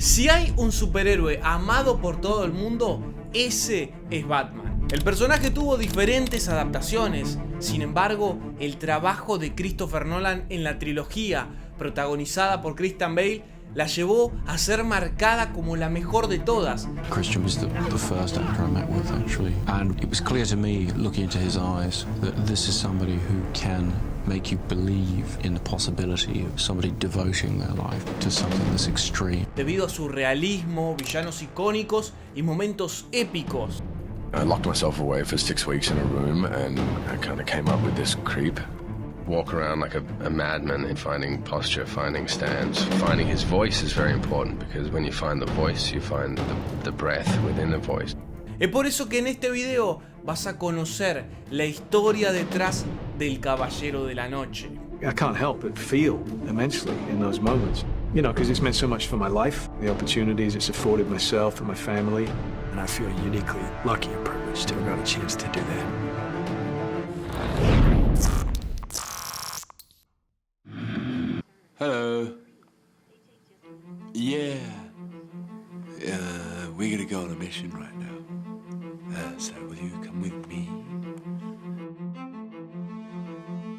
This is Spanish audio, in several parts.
Si hay un superhéroe amado por todo el mundo, ese es Batman. El personaje tuvo diferentes adaptaciones, sin embargo, el trabajo de Christopher Nolan en la trilogía, protagonizada por Christian Bale, la llevó a ser marcada como la mejor de todas. Christian was the first actor I met with, actually. And it was clear to me, looking into his eyes, that this is somebody who can make you believe in the possibility of somebody devoting their life to something this extreme. Debido a su realismo, villanos icónicos y momentos épicos. I locked myself away for 6 weeks in a room and I kind of came up with this creep. Walk around like a madman in finding posture, finding stance. Finding his voice is very important because when you find the voice, you find the breath within the voice. Es por eso que en este video vas a conocer la historia detrás del Caballero de la Noche. I can't help but feel immensely in those moments. You know, because it's meant so much for my life, the opportunities it's afforded myself and my family. And I feel uniquely lucky and privileged to have got a chance to do that. Hello. Yeah. We're gonna go on a mission right now. So will you come with me?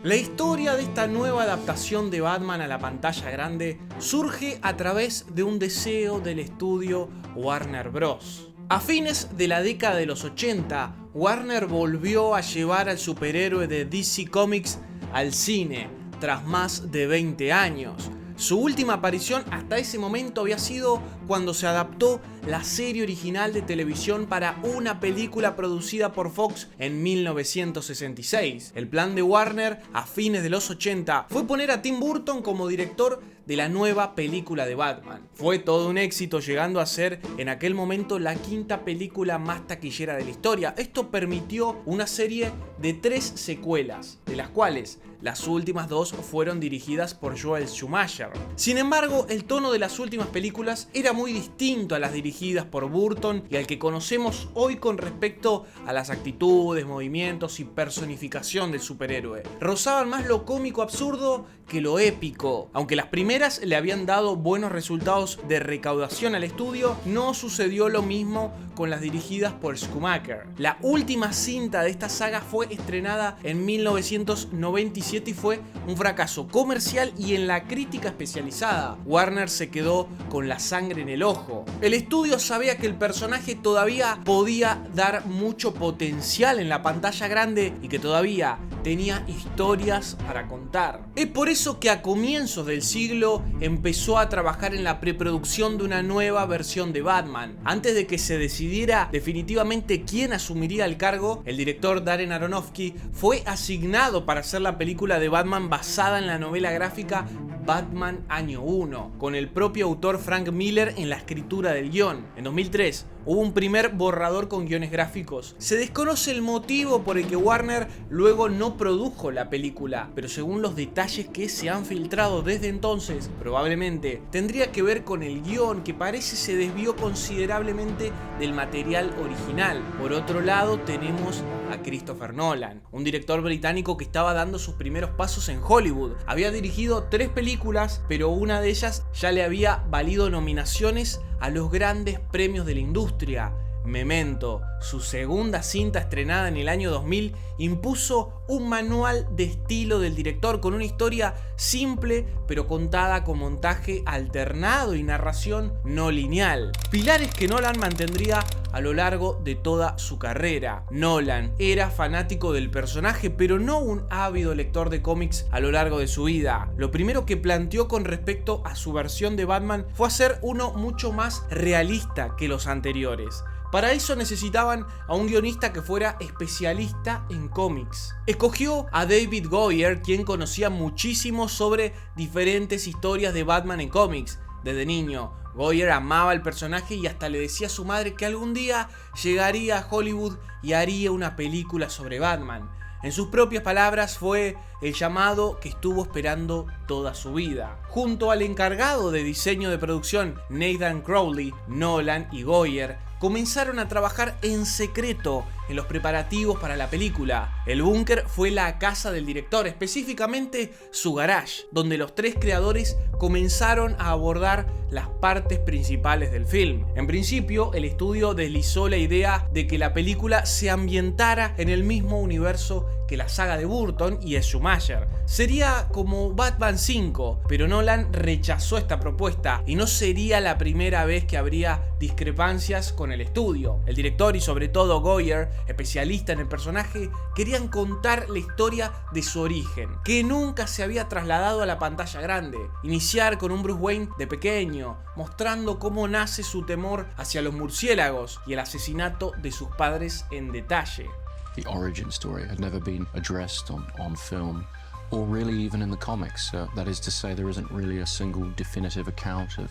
La historia de esta nueva adaptación de Batman a la pantalla grande surge a través de un deseo del estudio Warner Bros. A fines de la década de los 80, Warner volvió a llevar al superhéroe de DC Comics al cine, tras más de 20 años. Su última aparición hasta ese momento había sido cuando se adaptó la serie original de televisión para una película producida por Fox en 1966. El plan de Warner a fines de los 80 fue poner a Tim Burton como director de la nueva película de Batman. Fue todo un éxito, llegando a ser en aquel momento la quinta película más taquillera de la historia. Esto permitió una serie de 3 secuelas, de las cuales las últimas 2 fueron dirigidas por Joel Schumacher. Sin embargo, el tono de las últimas películas era muy distinto a las dirigidas por Burton y al que conocemos hoy con respecto a las actitudes, movimientos y personificación del superhéroe. Rozaban más lo cómico absurdo que lo épico. Aunque las primeras le habían dado buenos resultados de recaudación al estudio, no sucedió lo mismo con las dirigidas por Schumacher. La última cinta de esta saga fue estrenada en 1997 y fue un fracaso comercial y en la crítica especializada. Warner se quedó con la sangre en el ojo. El estudio sabía que el personaje todavía podía dar mucho potencial en la pantalla grande y que todavía tenía historias para contar. Es por eso que a comienzos del siglo empezó a trabajar en la preproducción de una nueva versión de Batman. Antes de que se decidiera definitivamente quién asumiría el cargo, el director Darren Aronofsky fue asignado para hacer la película de Batman basada en la novela gráfica Batman Año 1, con el propio autor Frank Miller en la escritura del guión. En 2003 hubo un primer borrador con guiones gráficos. Se desconoce el motivo por el que Warner luego no produjo la película, pero según los detalles que se han filtrado desde entonces, probablemente tendría que ver con el guión, que parece se desvió considerablemente del material original. Por otro lado, tenemos a Christopher Nolan, un director británico que estaba dando sus primeros pasos en Hollywood. Había dirigido 3 películas, pero una de ellas ya le había valido nominaciones a los grandes premios de la industria. Memento, su segunda cinta estrenada en el año 2000, impuso un manual de estilo del director con una historia simple pero contada con montaje alternado y narración no lineal. Pilares que Nolan mantendría a lo largo de toda su carrera. Nolan era fanático del personaje, pero no un ávido lector de cómics a lo largo de su vida. Lo primero que planteó con respecto a su versión de Batman fue hacer uno mucho más realista que los anteriores. Para eso necesitaban a un guionista que fuera especialista en cómics. Escogió a David Goyer, quien conocía muchísimo sobre diferentes historias de Batman en cómics. Desde niño, Goyer amaba el personaje y hasta le decía a su madre que algún día llegaría a Hollywood y haría una película sobre Batman. En sus propias palabras, fue el llamado que estuvo esperando toda su vida. Junto al encargado de diseño de producción Nathan Crowley, Nolan y Goyer comenzaron a trabajar en secreto en los preparativos para la película. El búnker fue la casa del director, específicamente su garage, donde los tres creadores comenzaron a abordar las partes principales del film. En principio, el estudio deslizó la idea de que la película se ambientara en el mismo universo que la saga de Burton y de Schumacher. Sería como Batman 5, pero Nolan rechazó esta propuesta y no sería la primera vez que habría discrepancias con el estudio. El director y sobre todo Goyer, especialista en el personaje, querían contar la historia de su origen, que nunca se había trasladado a la pantalla grande. Iniciar con un Bruce Wayne de pequeño, mostrando cómo nace su temor hacia los murciélagos y el asesinato de sus padres en detalle. The origin story had never been addressed on film, or really even in the comics. That is to say, there isn't really a single definitive account of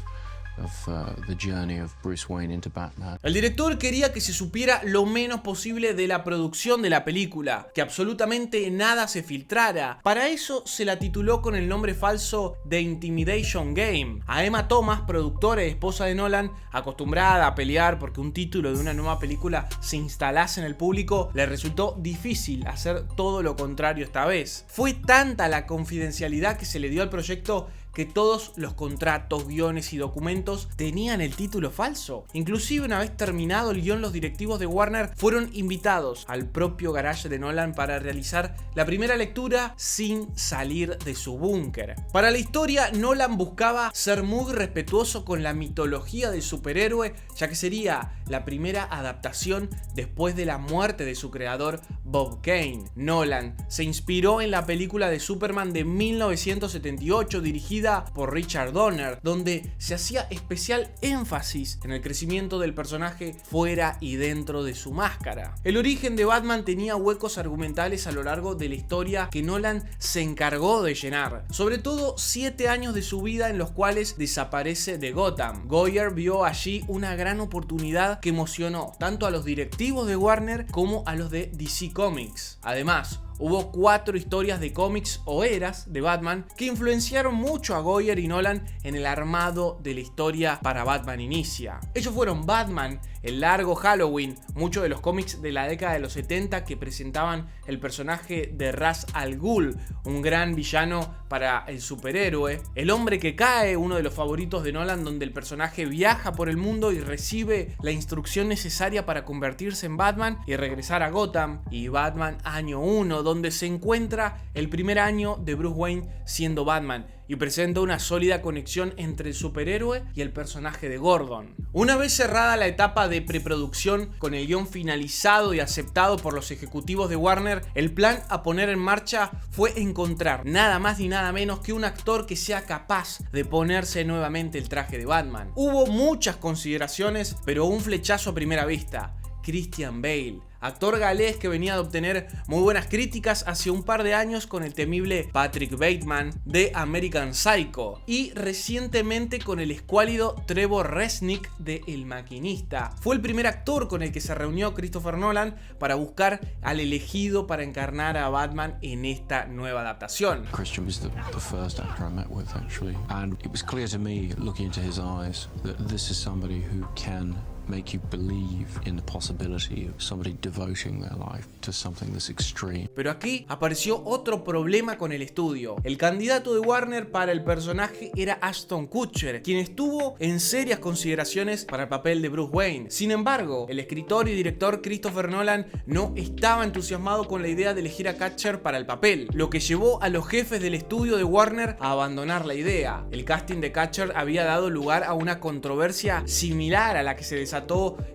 the journey of Bruce Wayne into Batman. El director quería que se supiera lo menos posible de la producción de la película, que absolutamente nada se filtrara. Para eso se la tituló con el nombre falso The Intimidation Game. A Emma Thomas, productora y esposa de Nolan, acostumbrada a pelear porque un título de una nueva película se instalase en el público, le resultó difícil hacer todo lo contrario esta vez. Fue tanta la confidencialidad que se le dio al proyecto que todos los contratos, guiones y documentos tenían el título falso. Inclusive una vez terminado el guión, los directivos de Warner fueron invitados al propio garage de Nolan para realizar la primera lectura sin salir de su búnker. Para la historia, Nolan buscaba ser muy respetuoso con la mitología del superhéroe, ya que sería la primera adaptación después de la muerte de su creador Bob Kane. Nolan se inspiró en la película de Superman de 1978 dirigida por Richard Donner, donde se hacía especial énfasis en el crecimiento del personaje fuera y dentro de su máscara. El origen de Batman tenía huecos argumentales a lo largo de la historia que Nolan se encargó de llenar, sobre todo 7 años de su vida en los cuales desaparece de Gotham. Goyer vio allí una gran oportunidad que emocionó tanto a los directivos de Warner como a los de DC Comics. Además, hubo 4 historias de cómics o eras de Batman que influenciaron mucho a Goyer y Nolan en el armado de la historia para Batman Inicia. Ellos fueron Batman, El Largo Halloween, muchos de los cómics de la década de los 70 que presentaban el personaje de Ra's al Ghul, un gran villano para el superhéroe. El Hombre que Cae, uno de los favoritos de Nolan, donde el personaje viaja por el mundo y recibe la instrucción necesaria para convertirse en Batman y regresar a Gotham. Y Batman Año 1, donde se encuentra el primer año de Bruce Wayne siendo Batman y presenta una sólida conexión entre el superhéroe y el personaje de Gordon. Una vez cerrada la etapa de preproducción con el guión finalizado y aceptado por los ejecutivos de Warner, el plan a poner en marcha fue encontrar nada más ni nada menos que un actor que sea capaz de ponerse nuevamente el traje de Batman. Hubo muchas consideraciones, pero un flechazo a primera vista: Christian Bale, actor galés que venía de obtener muy buenas críticas hace un par de años con el temible Patrick Bateman de American Psycho y recientemente con el escuálido Trevor Resnick de El Maquinista. Fue el primer actor con el que se reunió Christopher Nolan para buscar al elegido para encarnar a Batman en esta nueva adaptación. Christian was the first actor I met with, actually, and it was clear to me, looking into his eyes, that this is somebody who can make you believe in the possibility of somebody devoting their life to something this extreme. Pero aquí apareció otro problema con el estudio. El candidato de Warner para el personaje era Ashton Kutcher, quien estuvo en serias consideraciones para el papel de Bruce Wayne. Sin embargo, el escritor y director Christopher Nolan no estaba entusiasmado con la idea de elegir a Kutcher para el papel, lo que llevó a los jefes del estudio de Warner a abandonar la idea. El casting de Kutcher había dado lugar a una controversia similar a la que se desató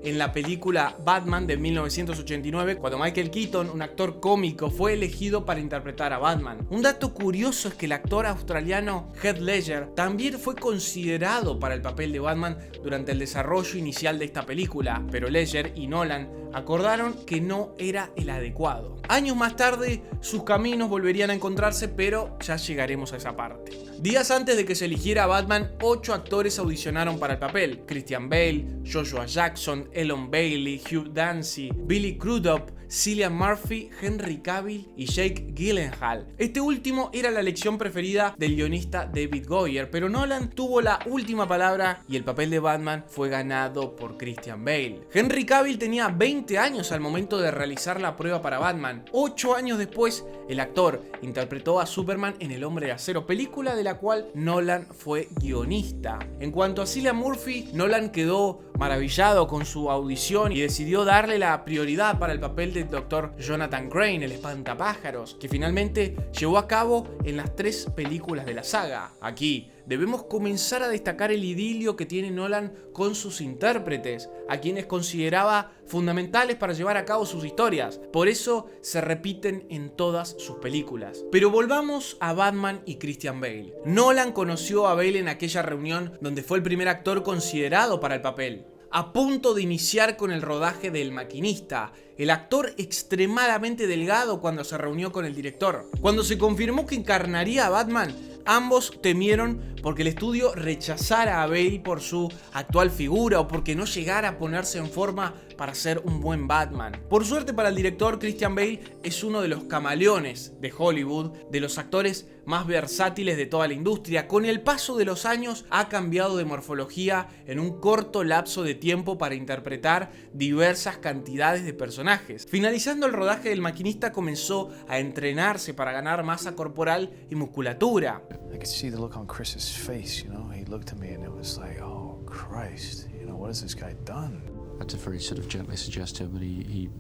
en la película Batman de 1989, cuando Michael Keaton, un actor cómico, fue elegido para interpretar a Batman. Un dato curioso es que el actor australiano Heath Ledger también fue considerado para el papel de Batman durante el desarrollo inicial de esta película, pero Ledger y Nolan acordaron que no era el adecuado. Años más tarde, sus caminos volverían a encontrarse, pero ya llegaremos a esa parte. Días antes de que se eligiera a Batman, 8 actores audicionaron para el papel: Christian Bale, Joshua Jackson, Ellen Bailey, Hugh Dancy, Billy Crudup Cillian Murphy, Henry Cavill y Jake Gyllenhaal. Este último era la elección preferida del guionista David Goyer, pero Nolan tuvo la última palabra y el papel de Batman fue ganado por Christian Bale. Henry Cavill tenía 20 años al momento de realizar la prueba para Batman. 8 años después, el actor interpretó a Superman en El Hombre de Acero, película de la cual Nolan fue guionista. En cuanto a Cillian Murphy, Nolan quedó maravillado con su audición y decidió darle la prioridad para el papel del Dr. Jonathan Crane, el espantapájaros, que finalmente llevó a cabo en las 3 películas de la saga. Aquí debemos comenzar a destacar el idilio que tiene Nolan con sus intérpretes, a quienes consideraba fundamentales para llevar a cabo sus historias. Por eso se repiten en todas sus películas. Pero volvamos a Batman y Christian Bale. Nolan conoció a Bale en aquella reunión donde fue el primer actor considerado para el papel. A punto de iniciar con el rodaje de El Maquinista, el actor extremadamente delgado cuando se reunió con el director. Cuando se confirmó que encarnaría a Batman, ambos temieron porque el estudio rechazara a Bale por su actual figura o porque no llegara a ponerse en forma para ser un buen Batman. Por suerte para el director, Christian Bale es uno de los camaleones de Hollywood, de los actores más versátiles de toda la industria. Con el paso de los años ha cambiado de morfología en un corto lapso de tiempo para interpretar diversas cantidades de personajes. Finalizando el rodaje del Maquinista, comenzó a entrenarse para ganar masa corporal y musculatura. I could see the look on Chris's face, you know. He looked at me and it was like, oh Christ, you know, what has this guy done? I had to very sort of gently suggest to him that he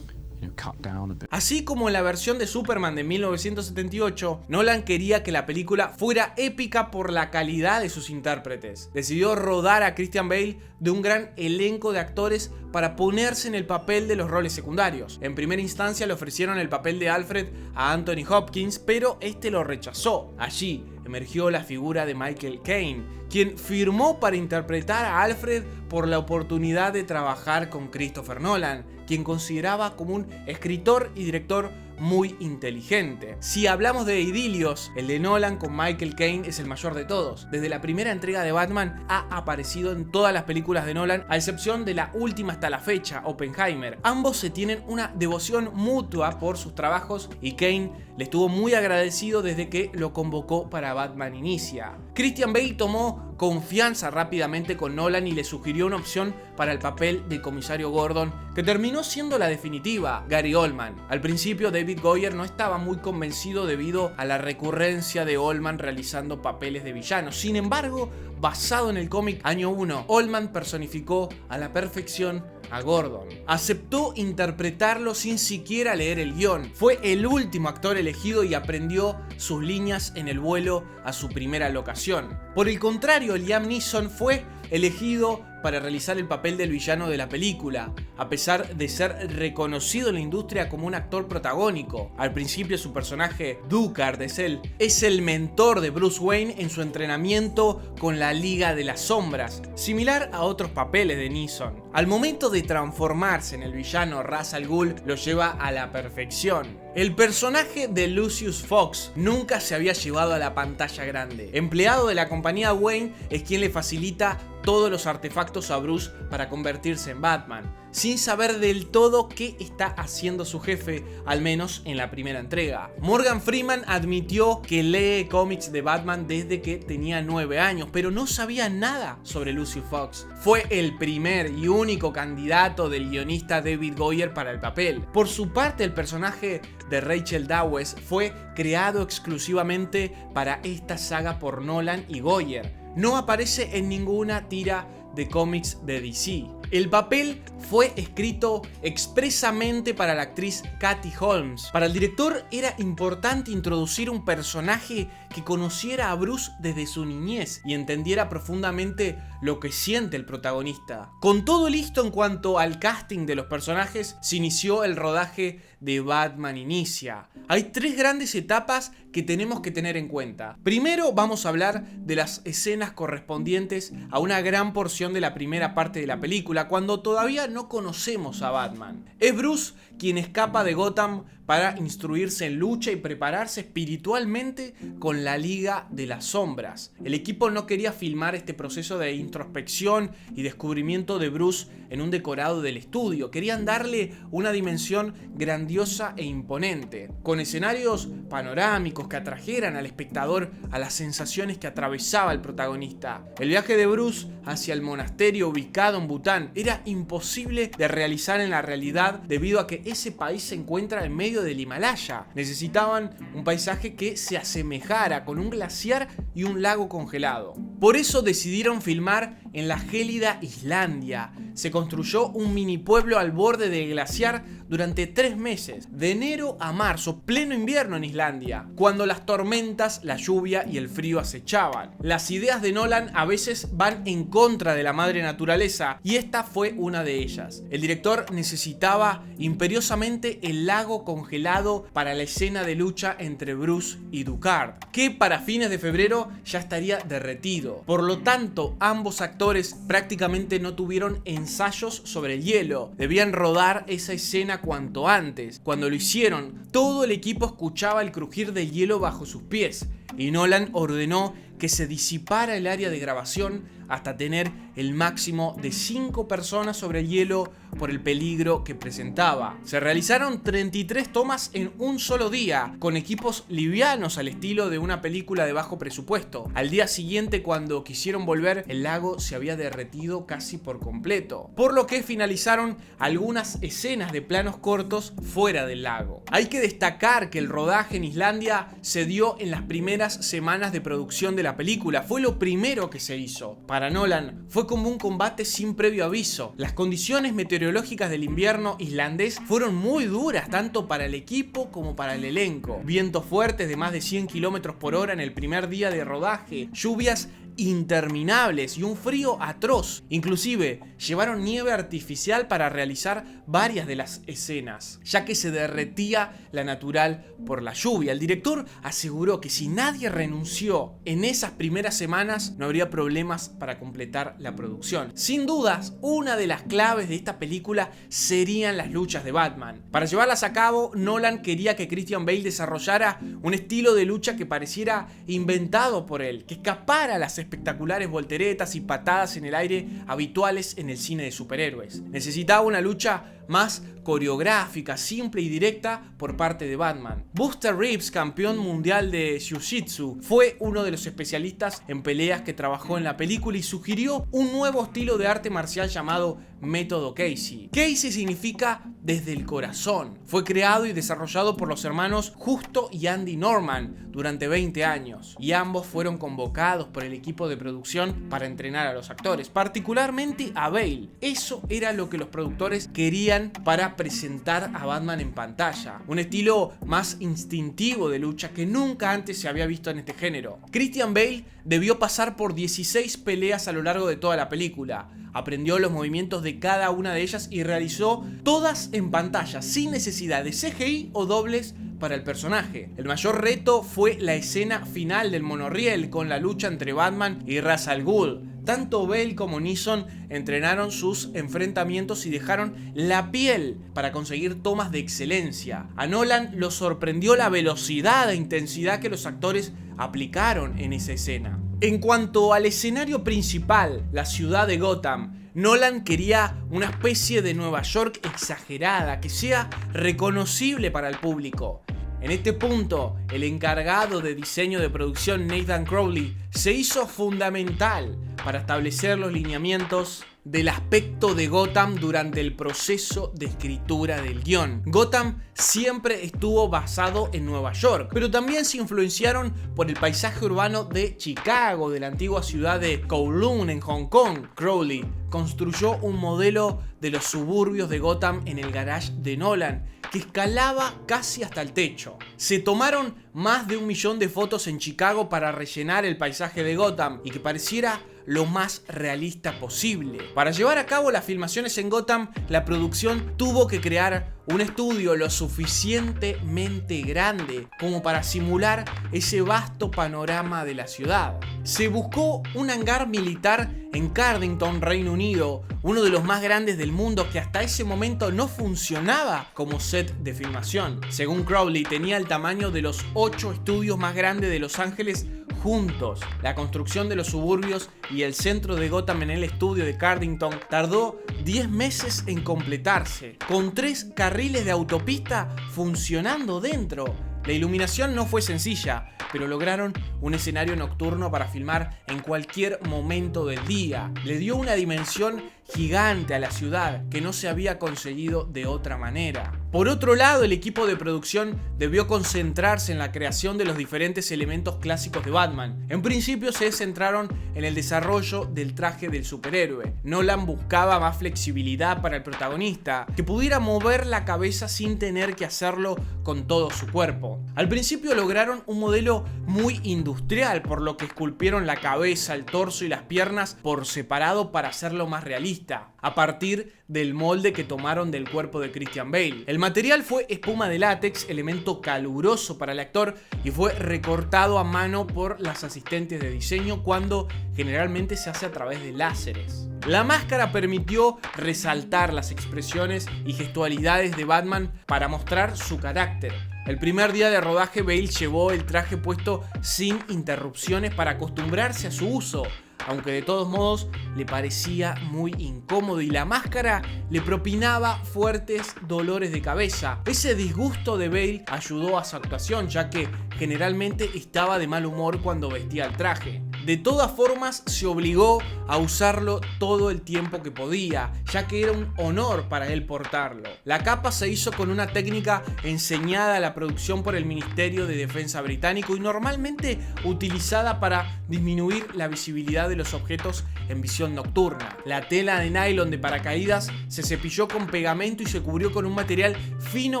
cut down a bit. Así como en la versión de Superman de 1978, Nolan quería que la película fuera épica por la calidad de sus intérpretes. Decidió rodar a Christian Bale de un gran elenco de actores para ponerse en el papel de los roles secundarios. En primera instancia le ofrecieron el papel de Alfred a Anthony Hopkins, pero este lo rechazó. Allí emergió la figura de Michael Caine, quien firmó para interpretar a Alfred por la oportunidad de trabajar con Christopher Nolan, quien consideraba como un escritor y director muy inteligente. Si hablamos de idilios, el de Nolan con Michael Caine es el mayor de todos. Desde la primera entrega de Batman ha aparecido en todas las películas de Nolan, a excepción de la última hasta la fecha, Oppenheimer. Ambos se tienen una devoción mutua por sus trabajos y Caine le estuvo muy agradecido desde que lo convocó para Batman Inicia. Christian Bale tomó confianza rápidamente con Nolan y le sugirió una opción para el papel de comisario Gordon, que terminó siendo la definitiva, Gary Oldman. Al principio David Goyer no estaba muy convencido debido a la recurrencia de Oldman realizando papeles de villano. Sin embargo, basado en el cómic Año 1, Oldman personificó a la perfección a Gordon. Aceptó interpretarlo sin siquiera leer el guión. Fue el último actor elegido y aprendió sus líneas en el vuelo a su primera locación. Por el contrario, Liam Neeson fue elegido para realizar el papel del villano de la película, a pesar de ser reconocido en la industria como un actor protagónico. Al principio su personaje, Ducard, es el mentor de Bruce Wayne en su entrenamiento con la Liga de las Sombras, similar a otros papeles de Neeson. Al momento de transformarse en el villano, Ra's al Ghul lo lleva a la perfección. El personaje de Lucius Fox nunca se había llevado a la pantalla grande. Empleado de la compañía Wayne, es quien le facilita todos los artefactos a Bruce para convertirse en Batman, sin saber del todo qué está haciendo su jefe, al menos en la primera entrega. Morgan Freeman admitió que lee cómics de Batman desde que tenía 9 años, pero no sabía nada sobre Lucius Fox. Fue el primer y único candidato del guionista David Goyer para el papel. Por su parte, el personaje de Rachel Dawes fue creado exclusivamente para esta saga por Nolan y Goyer. No aparece en ninguna tira de cómics de DC. El papel fue escrito expresamente para la actriz Katie Holmes. Para el director era importante introducir un personaje que conociera a Bruce desde su niñez y entendiera profundamente lo que siente el protagonista. Con todo listo en cuanto al casting de los personajes, se inició el rodaje de Batman Inicia. Hay 3 grandes etapas que tenemos que tener en cuenta. Primero vamos a hablar de las escenas correspondientes a una gran porción de la primera parte de la película, cuando todavía no conocemos a Batman. Es Bruce quien escapa de Gotham para instruirse en lucha y prepararse espiritualmente con la Liga de las Sombras. El equipo no quería filmar este proceso de introspección y descubrimiento de Bruce en un decorado del estudio. Querían darle una dimensión grandiosa e imponente, con escenarios panorámicos que atrajeran al espectador a las sensaciones que atravesaba el protagonista. El viaje de Bruce hacia el monasterio ubicado en Bután era imposible de realizar en la realidad debido a que ese país se encuentra en medio del Himalaya. Necesitaban un paisaje que se asemejara con un glaciar y un lago congelado. Por eso decidieron filmar en la gélida Islandia. Se construyó un mini pueblo al borde del glaciar durante 3 meses, de enero a marzo, pleno invierno en Islandia, cuando las tormentas, la lluvia y el frío acechaban. Las ideas de Nolan a veces van en contra de la madre naturaleza, y esta fue una de ellas. El director necesitaba imperiosamente el lago congelado para la escena de lucha entre Bruce y Ducard, que para fines de febrero ya estaría derretido. Por lo tanto, ambos actores prácticamente no tuvieron ensayos sobre el hielo. Debían rodar esa escena cuanto antes. Cuando lo hicieron, todo el equipo escuchaba el crujir del hielo bajo sus pies, y Nolan ordenó que se disipara el área de grabación hasta tener el máximo de 5 personas sobre el hielo por el peligro que presentaba. Se realizaron 33 tomas en un solo día, con equipos livianos al estilo de una película de bajo presupuesto. Al día siguiente, cuando quisieron volver, el lago se había derretido casi por completo, por lo que finalizaron algunas escenas de planos cortos fuera del lago. Hay que destacar que el rodaje en Islandia se dio en las primeras semanas de producción de la película. Fue lo primero que se hizo. Para Nolan fue como un combate sin previo aviso. Las condiciones meteorológicas del invierno islandés fueron muy duras, tanto para el equipo como para el elenco. Vientos fuertes de más de 100 km/h en el primer día de rodaje, lluvias interminables y un frío atroz. Inclusive llevaron nieve artificial para realizar varias de las escenas, ya que se derretía la natural por la lluvia. El director aseguró que si nadie renunció en esas primeras semanas, no habría problemas para completar la producción. Sin dudas, una de las claves de esta película serían las luchas de Batman. Para llevarlas a cabo, Nolan quería que Christian Bale desarrollara un estilo de lucha que pareciera inventado por él, que escapara a las espectaculares volteretas y patadas en el aire habituales en el cine de superhéroes. Necesitaba una lucha más coreográfica, simple y directa por parte de Batman. Buster Reeves, campeón mundial de Jiu-Jitsu, fue uno de los especialistas en peleas que trabajó en la película y sugirió un nuevo estilo de arte marcial llamado Método Casey. Casey significa desde el corazón. Fue creado y desarrollado por los hermanos Justo y Andy Norman durante 20 años, y ambos fueron convocados por el equipo de producción para entrenar a los actores, particularmente a Bale. Eso era lo que los productores querían para presentar a Batman en pantalla, un estilo más instintivo de lucha que nunca antes se había visto en este género. Christian Bale debió pasar por 16 peleas a lo largo de toda la película. Aprendió los movimientos de cada una de ellas y realizó todas en pantalla, sin necesidad de CGI o dobles para el personaje. El mayor reto fue la escena final del monorriel, con la lucha entre Batman y Ra's al Ghul. Tanto Bale como Neeson entrenaron sus enfrentamientos y dejaron la piel para conseguir tomas de excelencia. A Nolan lo sorprendió la velocidad e intensidad que los actores aplicaron en esa escena. En cuanto al escenario principal, la ciudad de Gotham, Nolan quería una especie de Nueva York exagerada, que sea reconocible para el público. En este punto, el encargado de diseño de producción, Nathan Crowley, se hizo fundamental para establecer los lineamientos del aspecto de Gotham durante el proceso de escritura del guión. Gotham siempre estuvo basado en Nueva York, pero también se influenciaron por el paisaje urbano de Chicago, de la antigua ciudad de Kowloon en Hong Kong. Crowley construyó un modelo de los suburbios de Gotham en el garage de Nolan, que escalaba casi hasta el techo. Se tomaron más de 1 millón de fotos en Chicago para rellenar el paisaje de Gotham y que pareciera lo más realista posible. Para llevar a cabo las filmaciones en Gotham, la producción tuvo que crear un estudio lo suficientemente grande como para simular ese vasto panorama de la ciudad. Se buscó un hangar militar en Cardington, Reino Unido, uno de los más grandes del mundo, que hasta ese momento no funcionaba como set de filmación. Según Crowley, tenía el tamaño de los 8 estudios más grandes de Los Ángeles juntos. La construcción de los suburbios y el centro de Gotham en el estudio de Cardington tardó 10 meses en completarse, con 3 carriles de autopista funcionando dentro. La iluminación no fue sencilla, pero lograron un escenario nocturno para filmar en cualquier momento del día. Le dio una dimensión gigante a la ciudad que no se había conseguido de otra manera. Por otro lado, el equipo de producción debió concentrarse en la creación de los diferentes elementos clásicos de Batman. En principio se centraron en el desarrollo del traje del superhéroe. Nolan buscaba más flexibilidad para el protagonista, que pudiera mover la cabeza sin tener que hacerlo con todo su cuerpo. Al principio lograron un modelo muy industrial, por lo que esculpieron la cabeza, el torso y las piernas por separado para hacerlo más realista, a partir del molde que tomaron del cuerpo de Christian Bale. El material fue espuma de látex, elemento caluroso para el actor, y fue recortado a mano por las asistentes de diseño cuando generalmente se hace a través de láseres. La máscara permitió resaltar las expresiones y gestualidades de Batman para mostrar su carácter. El primer día de rodaje, Bale llevó el traje puesto sin interrupciones para acostumbrarse a su uso, aunque de todos modos le parecía muy incómodo y la máscara le propinaba fuertes dolores de cabeza. Ese disgusto de Bale ayudó a su actuación, ya que generalmente estaba de mal humor cuando vestía el traje. De todas formas, se obligó a usarlo todo el tiempo que podía, ya que era un honor para él portarlo. La capa se hizo con una técnica enseñada a la producción por el Ministerio de Defensa británico y normalmente utilizada para disminuir la visibilidad de los objetos en visión nocturna. La tela de nylon de paracaídas se cepilló con pegamento y se cubrió con un material fino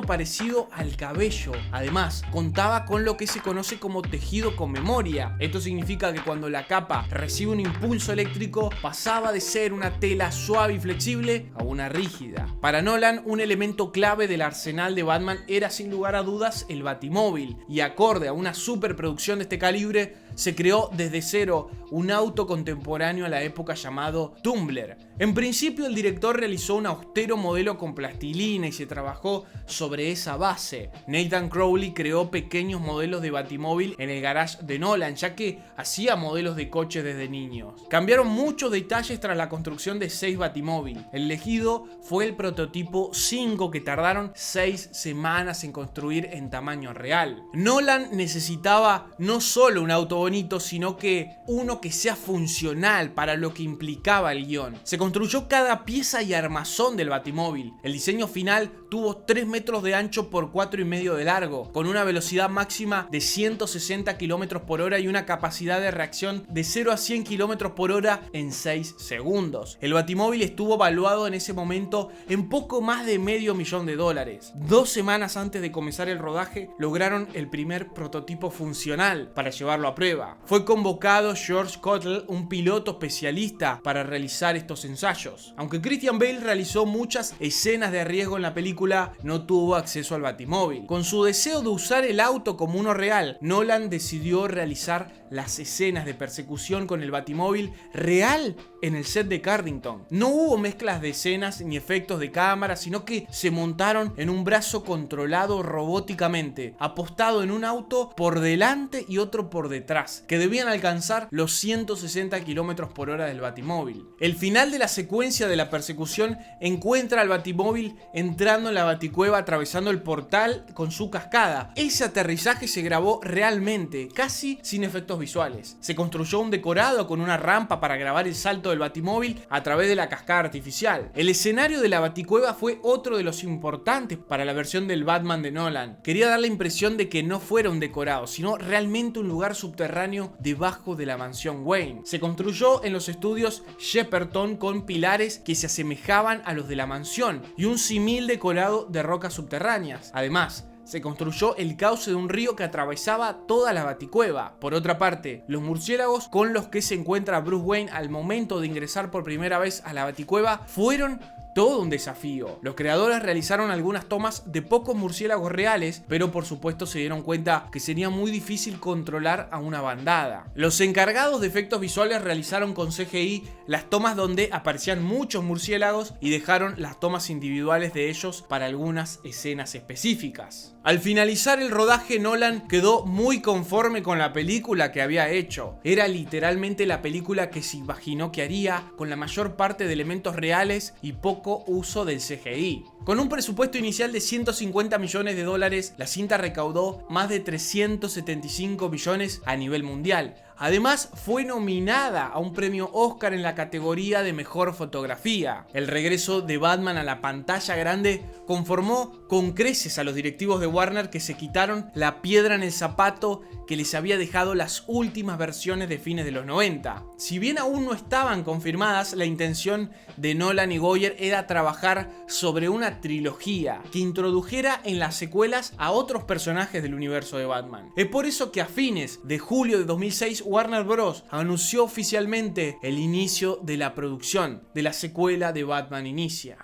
parecido al cabello. Además, contaba con lo que se conoce como tejido con memoria. Esto significa que cuando la capa recibe un impulso eléctrico, pasaba de ser una tela suave y flexible a una rígida. Para Nolan, un elemento clave del arsenal de Batman era sin lugar a dudas el Batimóvil, y acorde a una superproducción de este calibre, se creó desde cero un auto contemporáneo a la época llamado Tumbler. En principio, el director realizó un austero modelo con plastilina y se trabajó sobre esa base. Nathan Crowley creó pequeños modelos de Batimóvil en el garage de Nolan, ya que hacía modelos de coches desde niños. Cambiaron muchos detalles tras la construcción de 6 Batimóvil. El elegido fue el prototipo 5, que tardaron 6 semanas en construir en tamaño real. Nolan necesitaba no solo un auto bonito, sino que uno que sea funcional para lo que implicaba el guión. Se construyó cada pieza y armazón del Batimóvil. El diseño final tuvo 3 metros de ancho por 4,5 de largo, con una velocidad máxima de 160 km por hora y una capacidad de reacción de 0 a 100 km por hora en 6 segundos. El Batimóvil estuvo valuado en ese momento en poco más de $500,000. 2 semanas antes de comenzar el rodaje, lograron el primer prototipo funcional para llevarlo a prueba. Fue convocado George Cottle, un piloto especialista, para realizar estos ensayos. Aunque Christian Bale realizó muchas escenas de riesgo en la película, no tuvo acceso al Batimóvil. Con su deseo de usar el auto como uno real, Nolan decidió realizar las escenas de persecución con el Batimóvil real en el set de Cardington. No hubo mezclas de escenas ni efectos de cámara, sino que se montaron en un brazo controlado robóticamente, apostado en un auto por delante y otro por detrás, que debían alcanzar los 160 km por hora del Batimóvil. El final de la secuencia de la persecución encuentra al Batimóvil entrando en la Baticueva, atravesando el portal con su cascada. Ese aterrizaje se grabó realmente, casi sin efectos visuales. Se construyó un decorado con una rampa para grabar el salto del Batimóvil a través de la cascada artificial. El escenario de la Baticueva fue otro de los importantes para la versión del Batman de Nolan. Quería dar la impresión de que no fuera un decorado, sino realmente un lugar subterráneo debajo de la mansión Wayne. Se construyó en los estudios Shepperton con pilares que se asemejaban a los de la mansión y un símil decorado de rocas subterráneas. Además, se construyó el cauce de un río que atravesaba toda la Baticueva. Por otra parte, los murciélagos con los que se encuentra Bruce Wayne al momento de ingresar por primera vez a la Baticueva fueron todo un desafío. Los creadores realizaron algunas tomas de pocos murciélagos reales, pero por supuesto se dieron cuenta que sería muy difícil controlar a una bandada. Los encargados de efectos visuales realizaron con CGI las tomas donde aparecían muchos murciélagos y dejaron las tomas individuales de ellos para algunas escenas específicas. Al finalizar el rodaje, Nolan quedó muy conforme con la película que había hecho. Era literalmente la película que se imaginó que haría, con la mayor parte de elementos reales y poco uso del CGI. Con un presupuesto inicial de 150 millones de dólares, la cinta recaudó más de 375 millones a nivel mundial. Además, fue nominada a un premio Oscar en la categoría de mejor fotografía. El regreso de Batman a la pantalla grande conformó con creces a los directivos de Warner, que se quitaron la piedra en el zapato que les había dejado las últimas versiones de fines de los 90. Si bien aún no estaban confirmadas, la intención de Nolan y Goyer era trabajar sobre una trilogía que introdujera en las secuelas a otros personajes del universo de Batman. Es por eso que a fines de julio de 2006 Warner Bros. Anunció oficialmente el inicio de la producción de la secuela de Batman Inicia.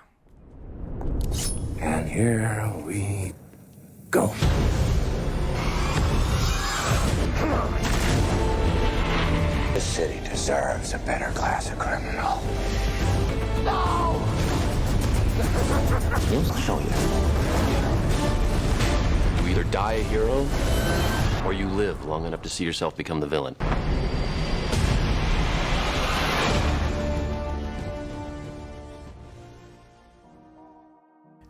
And here we go. The city deserves a better class of criminal. No! I'll show you. You either die a hero, or you live long enough to see yourself become the villain.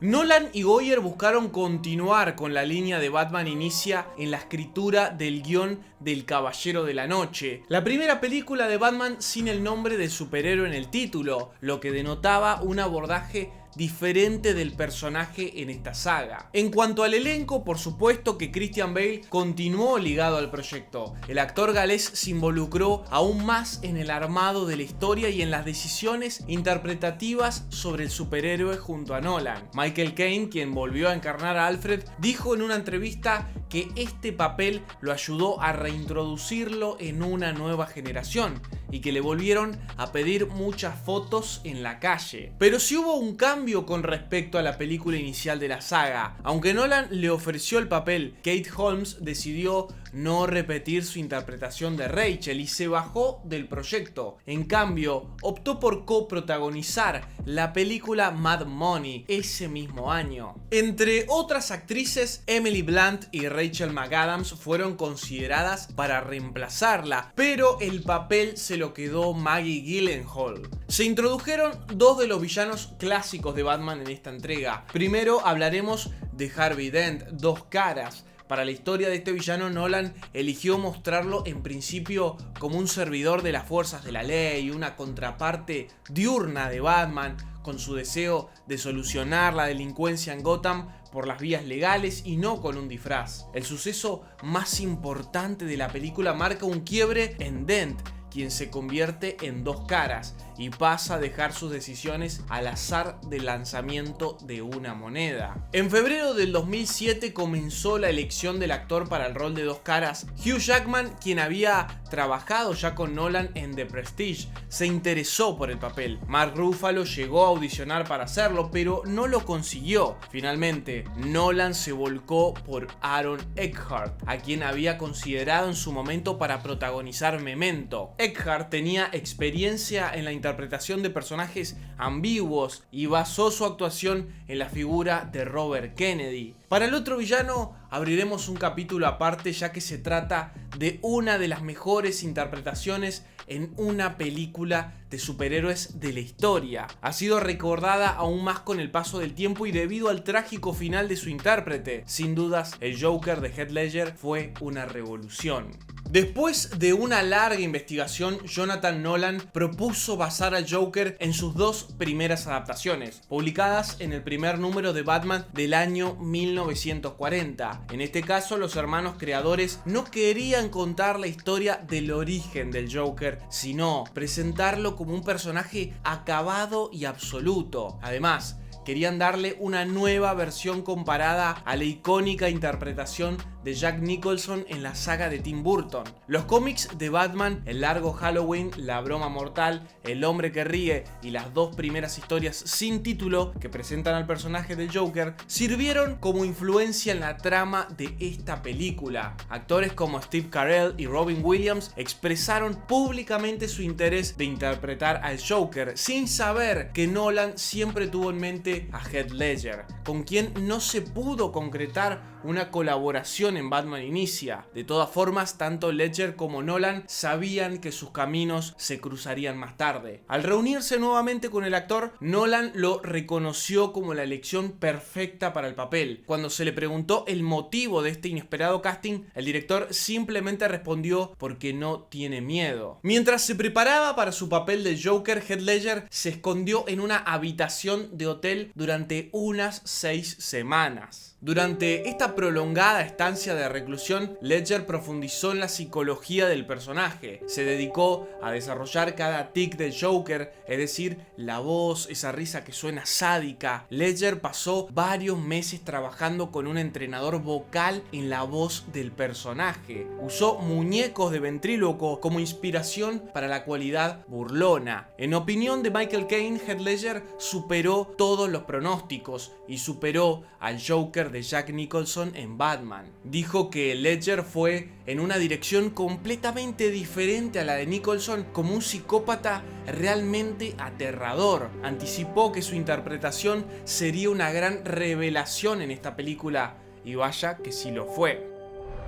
Nolan y Goyer buscaron continuar con la línea de Batman Inicia en la escritura del guión del Caballero de la Noche, la primera película de Batman sin el nombre del superhéroe en el título, lo que denotaba un abordaje diferente del personaje en esta saga. En cuanto al elenco, por supuesto que Christian Bale continuó ligado al proyecto. El actor galés se involucró aún más en el armado de la historia y en las decisiones interpretativas sobre el superhéroe junto a Nolan. Michael Caine, quien volvió a encarnar a Alfred, dijo en una entrevista que este papel lo ayudó a reintroducirlo en una nueva generación y que le volvieron a pedir muchas fotos en la calle. Pero sí hubo un cambio con respecto a la película inicial de la saga. Aunque Nolan le ofreció el papel, Kate Holmes decidió no repetir su interpretación de Rachel y se bajó del proyecto. En cambio, optó por coprotagonizar la película Mad Money ese mismo año. Entre otras actrices, Emily Blunt y Rachel McAdams fueron consideradas para reemplazarla, pero el papel se lo quedó Maggie Gyllenhaal. Se introdujeron dos de los villanos clásicos de Batman en esta entrega. Primero hablaremos de Harvey Dent, Dos Caras. Para la historia de este villano, Nolan eligió mostrarlo en principio como un servidor de las fuerzas de la ley, una contraparte diurna de Batman, con su deseo de solucionar la delincuencia en Gotham por las vías legales y no con un disfraz. El suceso más importante de la película marca un quiebre en Dent, quien se convierte en Dos Caras y pasa a dejar sus decisiones al azar del lanzamiento de una moneda. En febrero del 2007 comenzó la elección del actor para el rol de Dos Caras. Hugh Jackman, quien había trabajado ya con Nolan en The Prestige, se interesó por el papel. Mark Ruffalo llegó a audicionar para hacerlo, pero no lo consiguió. Finalmente, Nolan se volcó por Aaron Eckhart, a quien había considerado en su momento para protagonizar Memento. Eckhart tenía experiencia en la interpretación de personajes ambiguos y basó su actuación en la figura de Robert Kennedy. Para el otro villano abriremos un capítulo aparte, ya que se trata de una de las mejores interpretaciones en una película de superhéroes de la historia. Ha sido recordada aún más con el paso del tiempo y debido al trágico final de su intérprete. Sin dudas, el Joker de Heath Ledger fue una revolución. Después de una larga investigación, Jonathan Nolan propuso basar al Joker en sus dos primeras adaptaciones, publicadas en el primer número de Batman del año 1940. En este caso, los hermanos creadores no querían contar la historia del origen del Joker, sino presentarlo como un personaje acabado y absoluto. Además, querían darle una nueva versión comparada a la icónica interpretación de Jack Nicholson en la saga de Tim Burton. Los cómics de Batman, El largo Halloween, La broma mortal, El hombre que ríe y las dos primeras historias sin título que presentan al personaje del Joker sirvieron como influencia en la trama de esta película. Actores como Steve Carell y Robin Williams expresaron públicamente su interés de interpretar al Joker, sin saber que Nolan siempre tuvo en mente a Heath Ledger, con quien no se pudo concretar una colaboración en Batman Inicia. De todas formas, tanto Ledger como Nolan sabían que sus caminos se cruzarían más tarde. Al reunirse nuevamente con el actor, Nolan lo reconoció como la elección perfecta para el papel. Cuando se le preguntó el motivo de este inesperado casting, el director simplemente respondió: porque no tiene miedo. Mientras se preparaba para su papel de Joker, Heath Ledger se escondió en una habitación de hotel durante unas 6 semanas. Durante esta prolongada estancia de reclusión, Ledger profundizó en la psicología del personaje. Se dedicó a desarrollar cada tic del Joker, es decir, la voz, esa risa que suena sádica. Ledger pasó varios meses trabajando con un entrenador vocal en la voz del personaje. Usó muñecos de ventríloco como inspiración para la cualidad burlona. En opinión de Michael Caine, Heath Ledger superó todos los pronósticos y superó al Joker de Jack Nicholson en Batman. Dijo que Ledger fue en una dirección completamente diferente a la de Nicholson, como un psicópata realmente aterrador. Anticipó que su interpretación sería una gran revelación en esta película, y vaya que sí lo fue.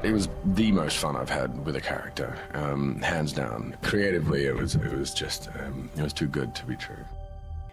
It was the most fun I've had with a character, hands down. Creatively, it was just it was too good to be true.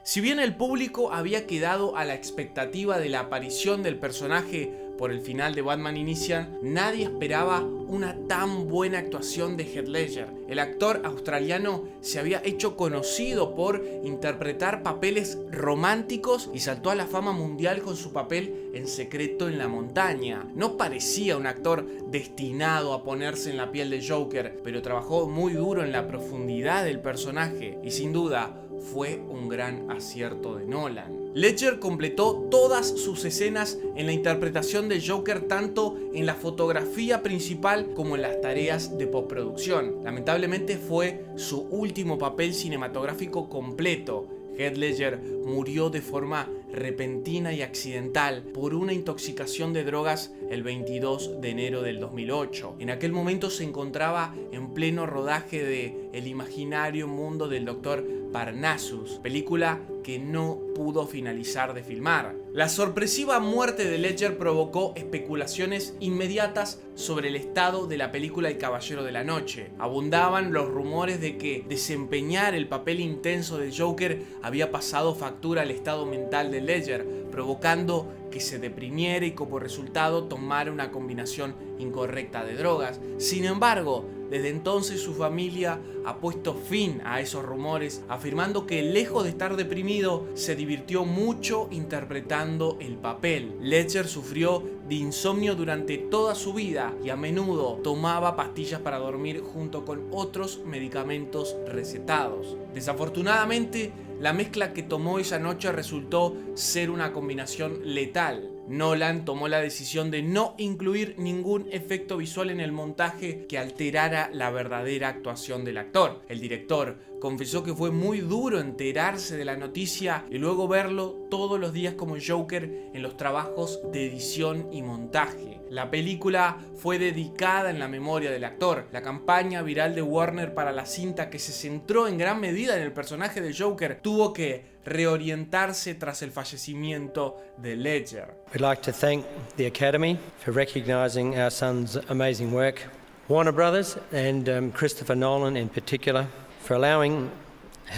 Si bien el público había quedado a la expectativa de la aparición del personaje por el final de Batman Inicia, nadie esperaba una tan buena actuación de Heath Ledger. El actor australiano se había hecho conocido por interpretar papeles románticos y saltó a la fama mundial con su papel en Secreto en la Montaña. No parecía un actor destinado a ponerse en la piel de Joker, pero trabajó muy duro en la profundidad del personaje y sin duda fue un gran acierto de Nolan. Ledger completó todas sus escenas en la interpretación de Joker, tanto en la fotografía principal como en las tareas de postproducción. Lamentablemente fue su último papel cinematográfico completo. Heath Ledger murió de forma repentina y accidental por una intoxicación de drogas el 22 de enero del 2008. En aquel momento se encontraba en pleno rodaje de El imaginario mundo del Dr. Parnassus, película que no pudo finalizar de filmar. La sorpresiva muerte de Ledger provocó especulaciones inmediatas sobre el estado de la película El Caballero de la Noche. Abundaban los rumores de que desempeñar el papel intenso de Joker había pasado factura al estado mental de Ledger, provocando que se deprimiera y como resultado tomara una combinación incorrecta de drogas. Sin embargo, desde entonces su familia ha puesto fin a esos rumores, afirmando que lejos de estar deprimido, se divirtió mucho interpretando el papel. Ledger sufrió de insomnio durante toda su vida y a menudo tomaba pastillas para dormir junto con otros medicamentos recetados. Desafortunadamente, la mezcla que tomó esa noche resultó ser una combinación letal. Nolan tomó la decisión de no incluir ningún efecto visual en el montaje que alterara la verdadera actuación del actor. El director confesó que fue muy duro enterarse de la noticia y luego verlo todos los días como Joker en los trabajos de edición y montaje. La película fue dedicada en la memoria del actor. La campaña viral de Warner para la cinta, que se centró en gran medida en el personaje de Joker, tuvo que reorientarse tras el fallecimiento de Ledger. We'd like to thank the Academy for recognizing our son's amazing work, Warner Brothers and Christopher Nolan in particular, for allowing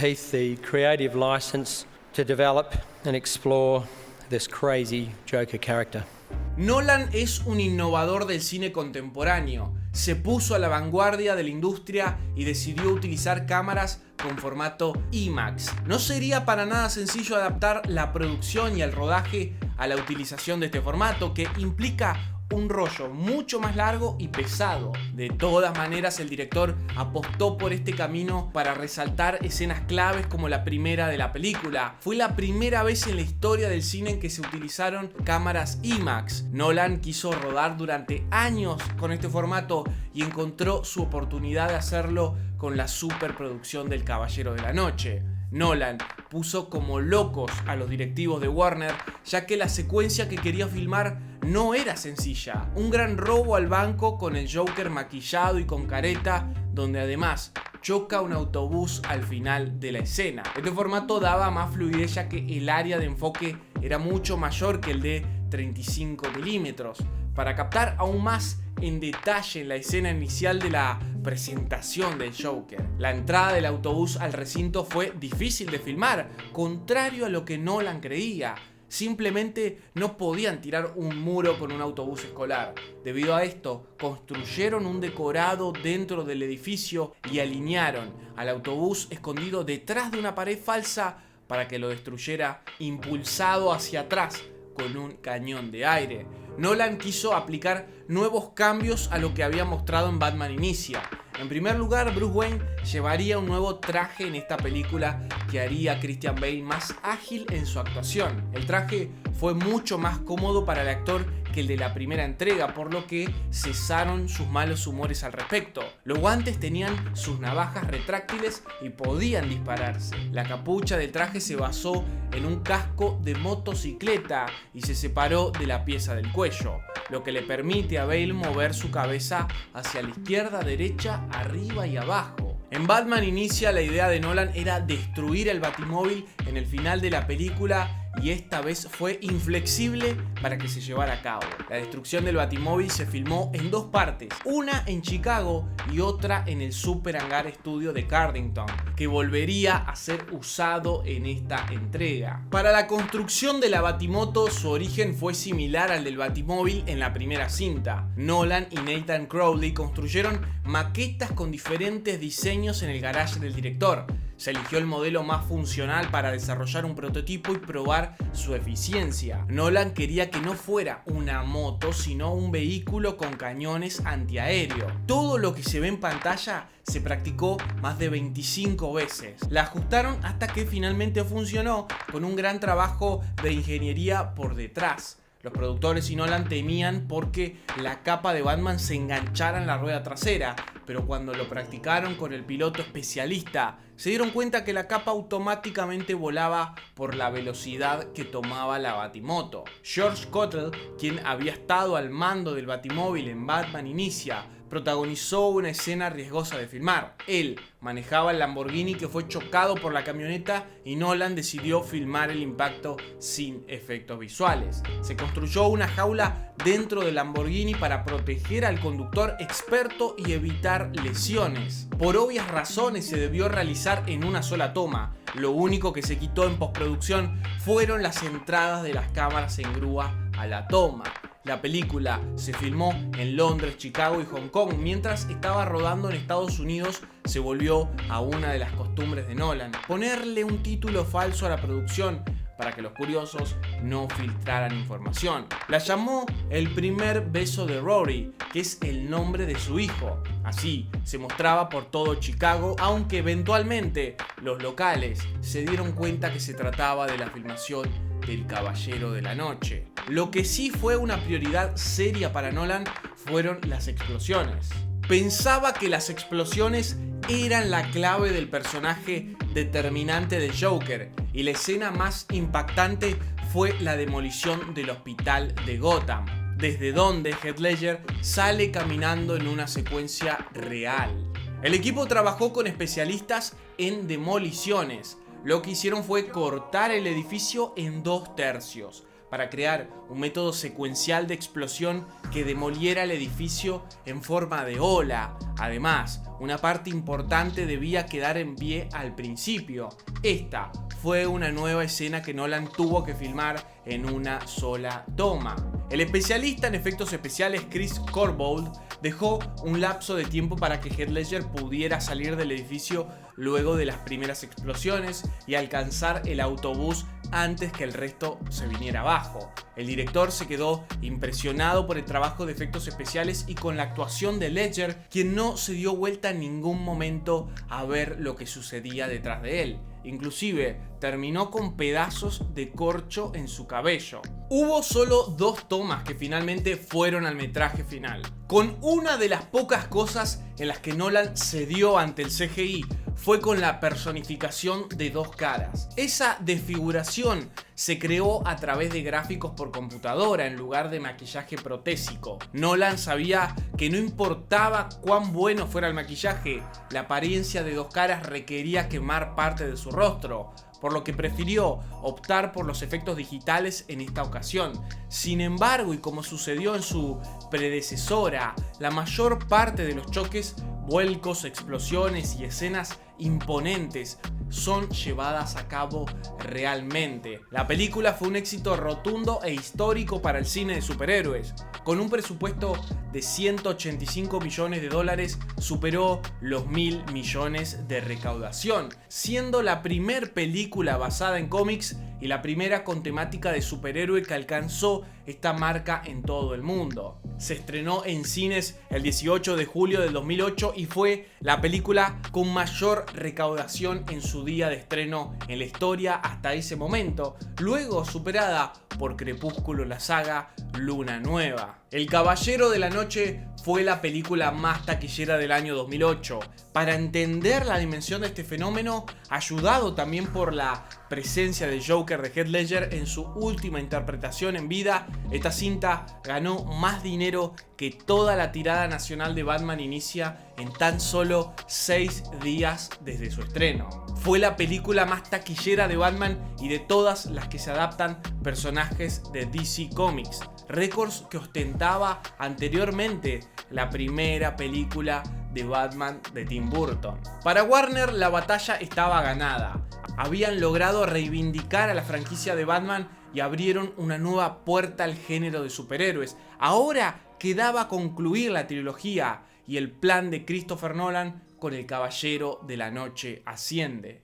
Heath the creative license to develop and explore this crazy Joker character. Nolan es un innovador del cine contemporáneo. Se puso a la vanguardia de la industria y decidió utilizar cámaras con formato IMAX. No sería para nada sencillo adaptar la producción y el rodaje a la utilización de este formato, que implica un rollo mucho más largo y pesado. De todas maneras, el director apostó por este camino para resaltar escenas claves como la primera de la película. Fue la primera vez en la historia del cine en que se utilizaron cámaras IMAX. Nolan quiso rodar durante años con este formato y encontró su oportunidad de hacerlo con la superproducción del Caballero de la Noche. Nolan puso como locos a los directivos de Warner, ya que la secuencia que quería filmar no era sencilla. Un gran robo al banco con el Joker maquillado y con careta, donde además choca un autobús al final de la escena. Este formato daba más fluidez ya que el área de enfoque era mucho mayor que el de 35 milímetros. Para captar aún más en detalle la escena inicial de la presentación del Joker, la entrada del autobús al recinto fue difícil de filmar, contrario a lo que Nolan creía. Simplemente no podían tirar un muro con un autobús escolar. Debido a esto, construyeron un decorado dentro del edificio y alinearon al autobús escondido detrás de una pared falsa para que lo destruyera impulsado hacia atrás con un cañón de aire. Nolan quiso aplicar nuevos cambios a lo que había mostrado en Batman Inicia. En primer lugar, Bruce Wayne llevaría un nuevo traje en esta película que haría a Christian Bale más ágil en su actuación. El traje fue mucho más cómodo para el actor que el de la primera entrega, por lo que cesaron sus malos humores al respecto. Los guantes tenían sus navajas retráctiles y podían dispararse. La capucha del traje se basó en un casco de motocicleta y se separó de la pieza del cuello, lo que le permite a Bale mover su cabeza hacia la izquierda, derecha, arriba y abajo. En Batman Inicia, la idea de Nolan era destruir el Batimóvil en el final de la película y esta vez fue inflexible para que se llevara a cabo. La destrucción del Batimóvil se filmó en dos partes, una en Chicago y otra en el Super Hangar Studio de Cardington, que volvería a ser usado en esta entrega. Para la construcción de la Batimoto, su origen fue similar al del Batimóvil en la primera cinta. Nolan y Nathan Crowley construyeron maquetas con diferentes diseños en el garage del director. Se eligió el modelo más funcional para desarrollar un prototipo y probar su eficiencia. Nolan quería que no fuera una moto, sino un vehículo con cañones antiaéreo. Todo lo que se ve en pantalla se practicó más de 25 veces. La ajustaron hasta que finalmente funcionó, con un gran trabajo de ingeniería por detrás. Los productores y Nolan temían porque la capa de Batman se enganchara en la rueda trasera, pero cuando lo practicaron con el piloto especialista, se dieron cuenta que la capa automáticamente volaba por la velocidad que tomaba la Batimoto. George Cottle, quien había estado al mando del Batimóvil en Batman Inicia, protagonizó una escena riesgosa de filmar. Él manejaba el Lamborghini que fue chocado por la camioneta y Nolan decidió filmar el impacto sin efectos visuales. Se construyó una jaula dentro del Lamborghini para proteger al conductor experto y evitar lesiones. Por obvias razones se debió realizar en una sola toma. Lo único que se quitó en postproducción fueron las entradas de las cámaras en grúa a la toma. La película se filmó en Londres, Chicago y Hong Kong. Mientras estaba rodando en Estados Unidos, se volvió a una de las costumbres de Nolan: ponerle un título falso a la producción para que los curiosos no filtraran información. La llamó El primer beso de Rory, que es el nombre de su hijo. Así se mostraba por todo Chicago, aunque eventualmente los locales se dieron cuenta que se trataba de la filmación del Caballero de la Noche. Lo que sí fue una prioridad seria para Nolan fueron las explosiones. Pensaba que las explosiones eran la clave del personaje determinante del Joker, y la escena más impactante fue la demolición del hospital de Gotham, desde donde Heath Ledger sale caminando en una secuencia real. El equipo trabajó con especialistas en demoliciones. Lo que hicieron fue cortar el edificio en 2/3 para crear un método secuencial de explosión que demoliera el edificio en forma de ola. Además, una parte importante debía quedar en pie al principio. Esta fue una nueva escena que Nolan tuvo que filmar en una sola toma. El especialista en efectos especiales Chris Corbould dejó un lapso de tiempo para que Heath Ledger pudiera salir del edificio luego de las primeras explosiones y alcanzar el autobús antes que el resto se viniera abajo. El director se quedó impresionado por el trabajo de efectos especiales y con la actuación de Ledger, quien no se dio vuelta en ningún momento a ver lo que sucedía detrás de él. Inclusive terminó con pedazos de corcho en su cabello. Hubo solo 2 tomas que finalmente fueron al metraje final. Con una de las pocas cosas en las que Nolan cedió ante el CGI fue con la personificación de 2 caras. Esa desfiguración se creó a través de gráficos por computadora en lugar de maquillaje protésico. Nolan sabía que no importaba cuán bueno fuera el maquillaje, la apariencia de 2 caras requería quemar parte de su rostro, por lo que prefirió optar por los efectos digitales en esta ocasión. Sin embargo, y como sucedió en su predecesora, la mayor parte de los choques, vuelcos, explosiones y escenas imponentes son llevadas a cabo realmente. La película fue un éxito rotundo e histórico para el cine de superhéroes. Con un presupuesto de 185 millones de dólares, superó los 1.000 millones de recaudación, siendo la primer película basada en cómics y la primera con temática de superhéroe que alcanzó esta marca en todo el mundo. Se estrenó en cines el 18 de julio del 2008 y fue la película con mayor recaudación en su día de estreno en la historia hasta ese momento, luego superada por Crepúsculo, la saga Luna Nueva. El Caballero de la Noche fue la película más taquillera del año 2008. Para entender la dimensión de este fenómeno, ayudado también por la presencia del Joker de Heath Ledger en su última interpretación en vida, esta cinta ganó más dinero que toda la tirada nacional de Batman inicia en tan solo 6 días desde su estreno. Fue la película más taquillera de Batman y de todas las que se adaptan personajes de DC Comics, récords que ostentaba anteriormente la primera película de Batman de Tim Burton. Para Warner la batalla estaba ganada. Habían logrado reivindicar a la franquicia de Batman y abrieron una nueva puerta al género de superhéroes. Ahora quedaba concluir la trilogía y el plan de Christopher Nolan con El Caballero de la Noche asciende.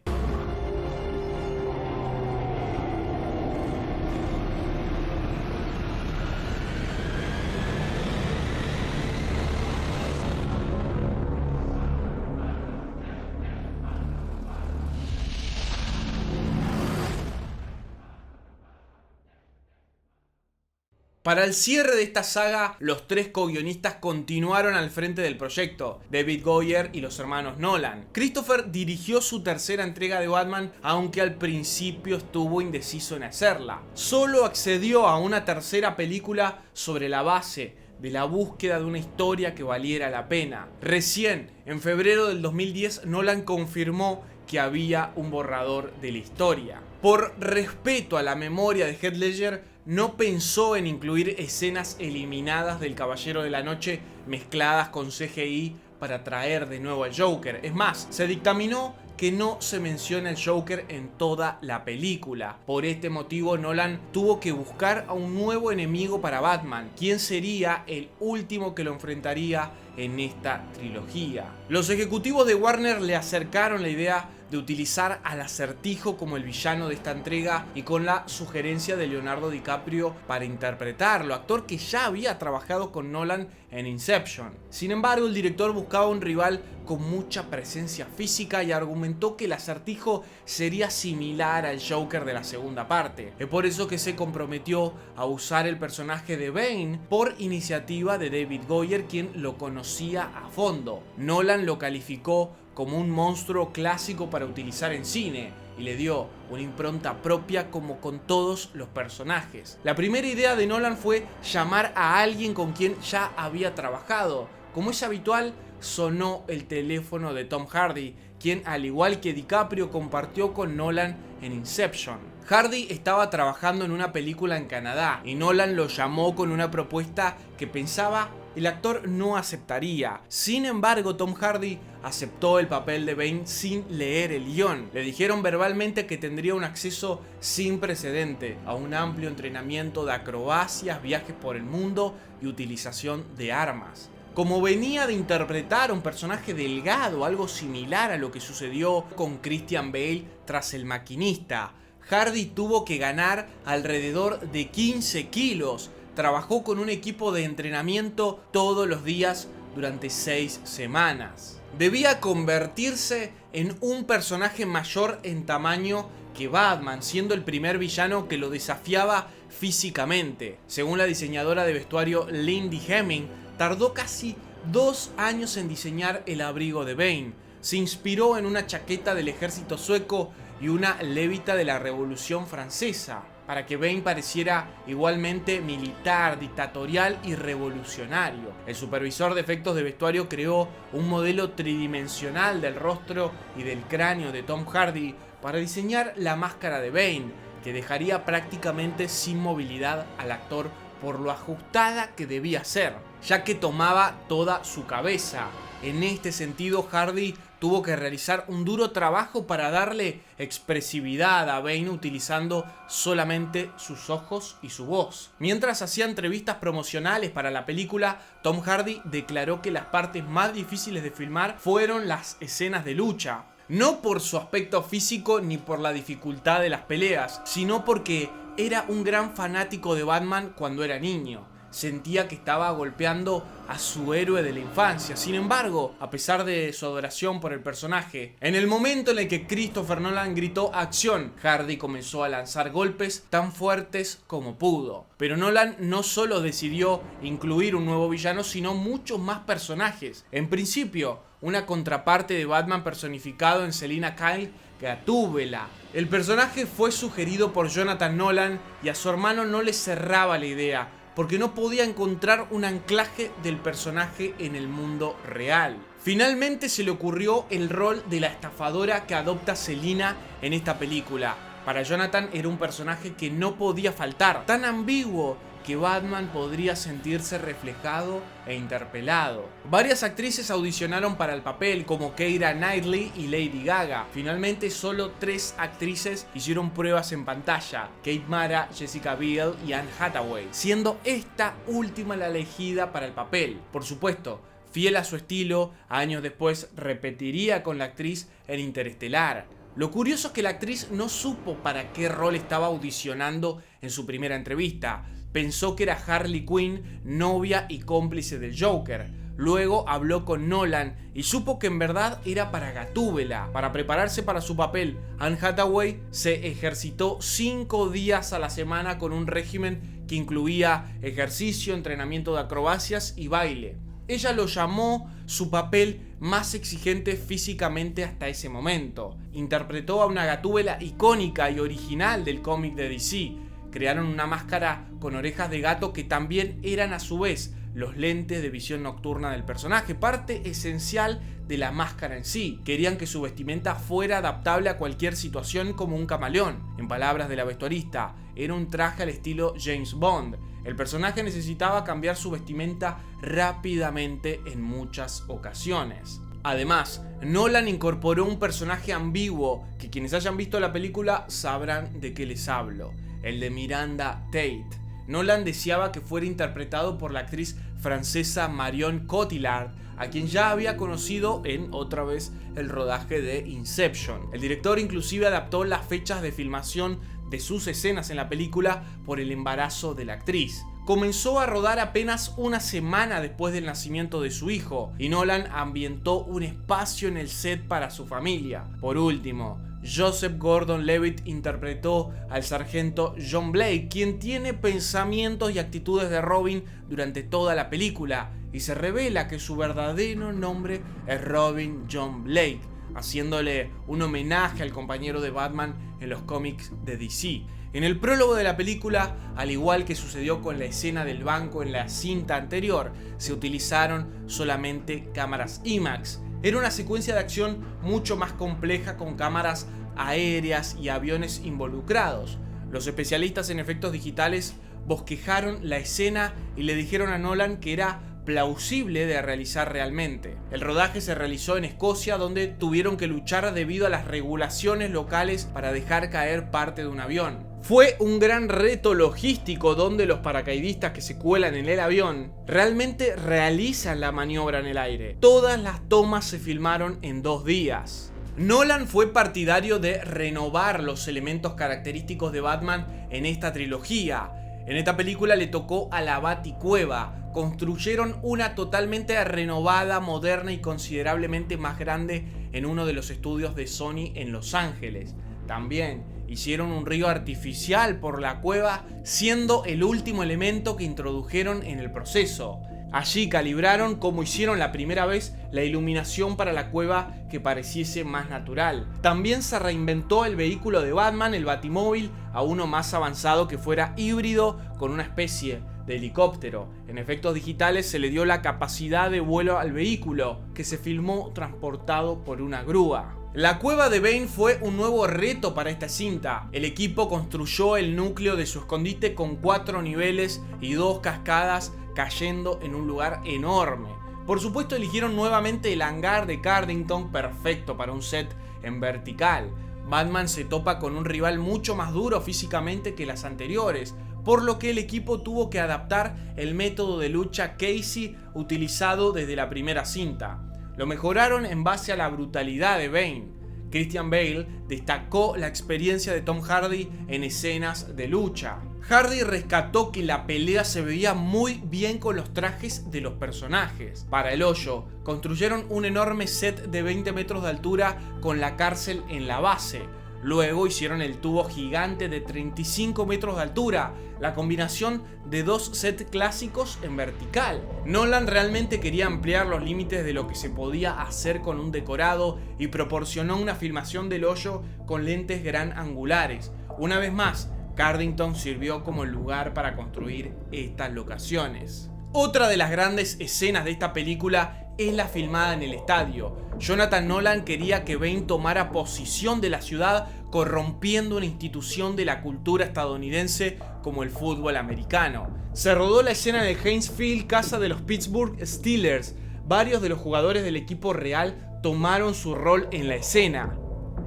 Para el cierre de esta saga, los 3 co-guionistas continuaron al frente del proyecto, David Goyer y los hermanos Nolan. Christopher dirigió su tercera entrega de Batman, aunque al principio estuvo indeciso en hacerla. Solo accedió a una tercera película sobre la base de la búsqueda de una historia que valiera la pena. Recién, en febrero del 2010, Nolan confirmó que había un borrador de la historia. Por respeto a la memoria de Heath Ledger, no pensó en incluir escenas eliminadas del Caballero de la Noche mezcladas con CGI para traer de nuevo al Joker. Es más, se dictaminó que no se menciona el Joker en toda la película. Por este motivo, Nolan tuvo que buscar a un nuevo enemigo para Batman, quien sería el último que lo enfrentaría en esta trilogía. Los ejecutivos de Warner le acercaron la idea de utilizar al Acertijo como el villano de esta entrega y con la sugerencia de Leonardo DiCaprio para interpretarlo, actor que ya había trabajado con Nolan en Inception. Sin embargo, el director buscaba un rival con mucha presencia física y argumentó que el Acertijo sería similar al Joker de la segunda parte. Es por eso que se comprometió a usar el personaje de Bane por iniciativa de David Goyer, quien lo conocía a fondo. Nolan lo calificó como un monstruo clásico para utilizar en cine y le dio una impronta propia como con todos los personajes. La primera idea de Nolan fue llamar a alguien con quien ya había trabajado. Como es habitual, sonó el teléfono de Tom Hardy, quien al igual que DiCaprio compartió con Nolan en Inception. Hardy estaba trabajando en una película en Canadá y Nolan lo llamó con una propuesta que pensaba el actor no aceptaría. Sin embargo, Tom Hardy aceptó el papel de Bane sin leer el guión. Le dijeron verbalmente que tendría un acceso sin precedente a un amplio entrenamiento de acrobacias, viajes por el mundo y utilización de armas. Como venía de interpretar un personaje delgado, algo similar a lo que sucedió con Christian Bale tras El Maquinista, Hardy tuvo que ganar alrededor de 15 kilos. Trabajó con un equipo de entrenamiento todos los días durante 6 semanas. Debía convertirse en un personaje mayor en tamaño que Batman, siendo el primer villano que lo desafiaba físicamente. Según la diseñadora de vestuario Lindy Hemming, tardó casi 2 años en diseñar el abrigo de Bane. Se inspiró en una chaqueta del ejército sueco y una levita de la Revolución Francesa, para que Bane pareciera igualmente militar, dictatorial y revolucionario. El supervisor de efectos de vestuario creó un modelo tridimensional del rostro y del cráneo de Tom Hardy para diseñar la máscara de Bane, que dejaría prácticamente sin movilidad al actor por lo ajustada que debía ser, ya que tomaba toda su cabeza. En este sentido, Hardy tuvo que realizar un duro trabajo para darle expresividad a Bane utilizando solamente sus ojos y su voz. Mientras hacía entrevistas promocionales para la película, Tom Hardy declaró que las partes más difíciles de filmar fueron las escenas de lucha. No por su aspecto físico ni por la dificultad de las peleas, sino porque era un gran fanático de Batman cuando era niño. Sentía que estaba golpeando a su héroe de la infancia. Sin embargo, a pesar de su adoración por el personaje, en el momento en el que Christopher Nolan gritó ¡acción!, Hardy comenzó a lanzar golpes tan fuertes como pudo. Pero Nolan no solo decidió incluir un nuevo villano, sino muchos más personajes. En principio, una contraparte de Batman personificado en Selina Kyle, Gatúbela. El personaje fue sugerido por Jonathan Nolan y a su hermano no le cerraba la idea, porque no podía encontrar un anclaje del personaje en el mundo real. Finalmente se le ocurrió el rol de la estafadora que adopta Selina en esta película. Para Jonathan era un personaje que no podía faltar, tan ambiguo que Batman podría sentirse reflejado e interpelado. Varias actrices audicionaron para el papel, como Keira Knightley y Lady Gaga. Finalmente solo 3 actrices hicieron pruebas en pantalla: Kate Mara, Jessica Biel y Anne Hathaway, siendo esta última la elegida para el papel. Por supuesto, fiel a su estilo, años después repetiría con la actriz en Interestelar. Lo curioso es que la actriz no supo para qué rol estaba audicionando en su primera entrevista. Pensó que era Harley Quinn, novia y cómplice del Joker. Luego habló con Nolan y supo que en verdad era para Gatúbela. Para prepararse para su papel, Anne Hathaway se ejercitó 5 días a la semana con un régimen que incluía ejercicio, entrenamiento de acrobacias y baile. Ella lo llamó su papel más exigente físicamente hasta ese momento. Interpretó a una Gatúbela icónica y original del cómic de DC. Crearon una máscara con orejas de gato que también eran a su vez los lentes de visión nocturna del personaje, parte esencial de la máscara en sí. Querían que su vestimenta fuera adaptable a cualquier situación como un camaleón. En palabras de la vestuarista, era un traje al estilo James Bond. El personaje necesitaba cambiar su vestimenta rápidamente en muchas ocasiones. Además, Nolan incorporó un personaje ambiguo que quienes hayan visto la película sabrán de qué les hablo: el de Miranda Tate. Nolan deseaba que fuera interpretado por la actriz francesa Marion Cotillard, a quien ya había conocido en, otra vez, el rodaje de Inception. El director inclusive adaptó las fechas de filmación de sus escenas en la película por el embarazo de la actriz. Comenzó a rodar apenas una semana después del nacimiento de su hijo, y Nolan ambientó un espacio en el set para su familia. Por último, Joseph Gordon-Levitt interpretó al sargento John Blake, quien tiene pensamientos y actitudes de Robin durante toda la película, y se revela que su verdadero nombre es Robin John Blake, haciéndole un homenaje al compañero de Batman en los cómics de DC. En el prólogo de la película, al igual que sucedió con la escena del banco en la cinta anterior, se utilizaron solamente cámaras IMAX. Era una secuencia de acción mucho más compleja, con cámaras aéreas y aviones involucrados. Los especialistas en efectos digitales bosquejaron la escena y le dijeron a Nolan que era plausible de realizar realmente. El rodaje se realizó en Escocia, donde tuvieron que luchar debido a las regulaciones locales para dejar caer parte de un avión. Fue un gran reto logístico, donde los paracaidistas que se cuelan en el avión realmente realizan la maniobra en el aire. Todas las tomas se filmaron en 2 días. Nolan fue partidario de renovar los elementos característicos de Batman en esta trilogía. En esta película le tocó a la Baticueva. Construyeron una totalmente renovada, moderna y considerablemente más grande en uno de los estudios de Sony en Los Ángeles. También hicieron un río artificial por la cueva, siendo el último elemento que introdujeron en el proceso. Allí calibraron, como hicieron la primera vez, la iluminación para la cueva que pareciese más natural. También se reinventó el vehículo de Batman, el Batimóvil, a uno más avanzado que fuera híbrido con una especie de helicóptero. En efectos digitales se le dio la capacidad de vuelo al vehículo, que se filmó transportado por una grúa. La cueva de Bane fue un nuevo reto para esta cinta. El equipo construyó el núcleo de su escondite con 4 niveles y 2 cascadas cayendo en un lugar enorme. Por supuesto eligieron nuevamente el hangar de Cardington, perfecto para un set en vertical. Batman se topa con un rival mucho más duro físicamente que las anteriores, por lo que el equipo tuvo que adaptar el método de lucha Casey utilizado desde la primera cinta. Lo mejoraron en base a la brutalidad de Bane. Christian Bale destacó la experiencia de Tom Hardy en escenas de lucha. Hardy rescató que la pelea se veía muy bien con los trajes de los personajes. Para El Hoyo, construyeron un enorme set de 20 metros de altura con la cárcel en la base. Luego hicieron el tubo gigante de 35 metros de altura, la combinación de 2 sets clásicos en vertical. Nolan realmente quería ampliar los límites de lo que se podía hacer con un decorado y proporcionó una filmación del Hoyo con lentes gran angulares. Una vez más, Cardington sirvió como el lugar para construir estas locaciones. Otra de las grandes escenas de esta película es la filmada en el estadio. Jonathan Nolan quería que Bane tomara posición de la ciudad, corrompiendo una institución de la cultura estadounidense como el fútbol americano. Se rodó la escena de Heinz Field, casa de los Pittsburgh Steelers. Varios de los jugadores del equipo real tomaron su rol en la escena.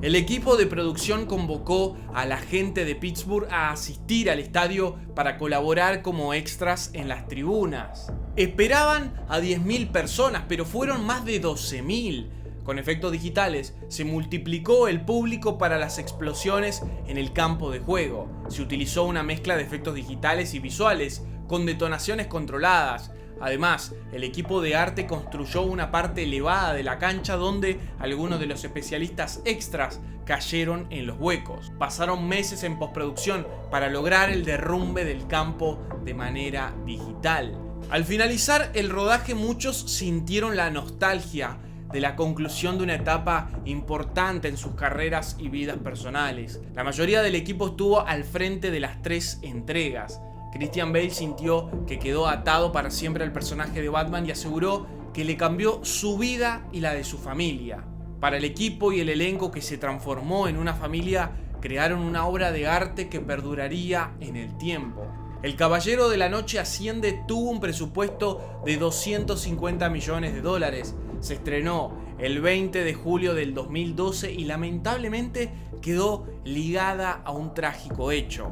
El equipo de producción convocó a la gente de Pittsburgh a asistir al estadio para colaborar como extras en las tribunas. Esperaban a 10.000 personas, pero fueron más de 12.000. Con efectos digitales se multiplicó el público para las explosiones en el campo de juego. Se utilizó una mezcla de efectos digitales y visuales con detonaciones controladas. Además, el equipo de arte construyó una parte elevada de la cancha donde algunos de los especialistas extras cayeron en los huecos. Pasaron meses en postproducción para lograr el derrumbe del campo de manera digital. Al finalizar el rodaje, muchos sintieron la nostalgia de la conclusión de una etapa importante en sus carreras y vidas personales. La mayoría del equipo estuvo al frente de las 3 entregas. Christian Bale sintió que quedó atado para siempre al personaje de Batman y aseguró que le cambió su vida y la de su familia. Para el equipo y el elenco que se transformó en una familia, crearon una obra de arte que perduraría en el tiempo. El Caballero de la Noche Asciende tuvo un presupuesto de $250 millones. Se estrenó el 20 de julio del 2012 y lamentablemente quedó ligada a un trágico hecho.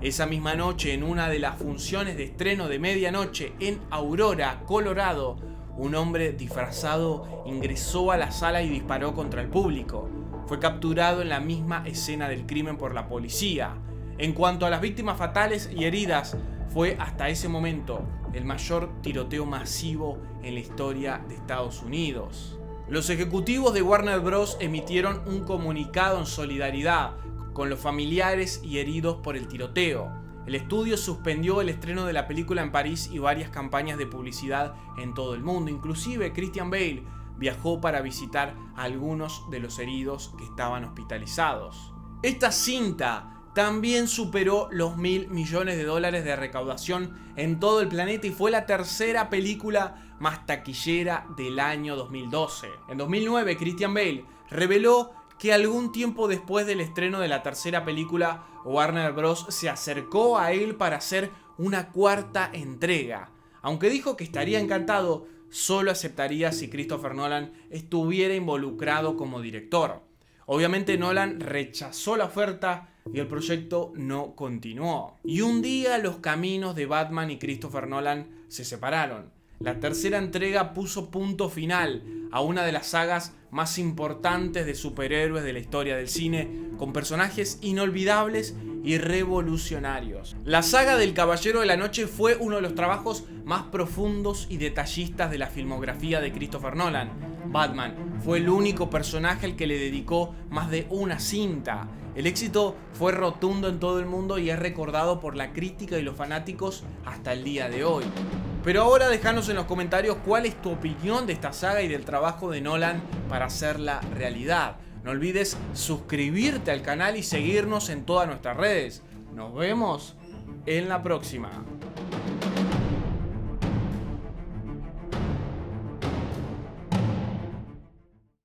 Esa misma noche, en una de las funciones de estreno de medianoche en Aurora, Colorado, un hombre disfrazado ingresó a la sala y disparó contra el público. Fue capturado en la misma escena del crimen por la policía. En cuanto a las víctimas fatales y heridas, fue hasta ese momento el mayor tiroteo masivo en la historia de Estados Unidos. Los ejecutivos de Warner Bros. Emitieron un comunicado en solidaridad con los familiares y heridos por el tiroteo. El estudio suspendió el estreno de la película en París y varias campañas de publicidad en todo el mundo. Inclusive Christian Bale viajó para visitar a algunos de los heridos que estaban hospitalizados. Esta cinta también superó los $1.000 millones de recaudación en todo el planeta y fue la tercera película más taquillera del año 2012. En 2009, Christian Bale reveló que algún tiempo después del estreno de la tercera película, Warner Bros. Se acercó a él para hacer una 4ª entrega. Aunque dijo que estaría encantado, solo aceptaría si Christopher Nolan estuviera involucrado como director. Obviamente Nolan rechazó la oferta y el proyecto no continuó. Y un día los caminos de Batman y Christopher Nolan se separaron. La tercera entrega puso punto final a una de las sagas más importantes de superhéroes de la historia del cine, con personajes inolvidables y revolucionarios. La saga del Caballero de la Noche fue uno de los trabajos más profundos y detallistas de la filmografía de Christopher Nolan. Batman fue el único personaje al que le dedicó más de una cinta. El éxito fue rotundo en todo el mundo y es recordado por la crítica y los fanáticos hasta el día de hoy. Pero ahora déjanos en los comentarios cuál es tu opinión de esta saga y del trabajo de Nolan para hacerla realidad. No olvides suscribirte al canal y seguirnos en todas nuestras redes. Nos vemos en la próxima.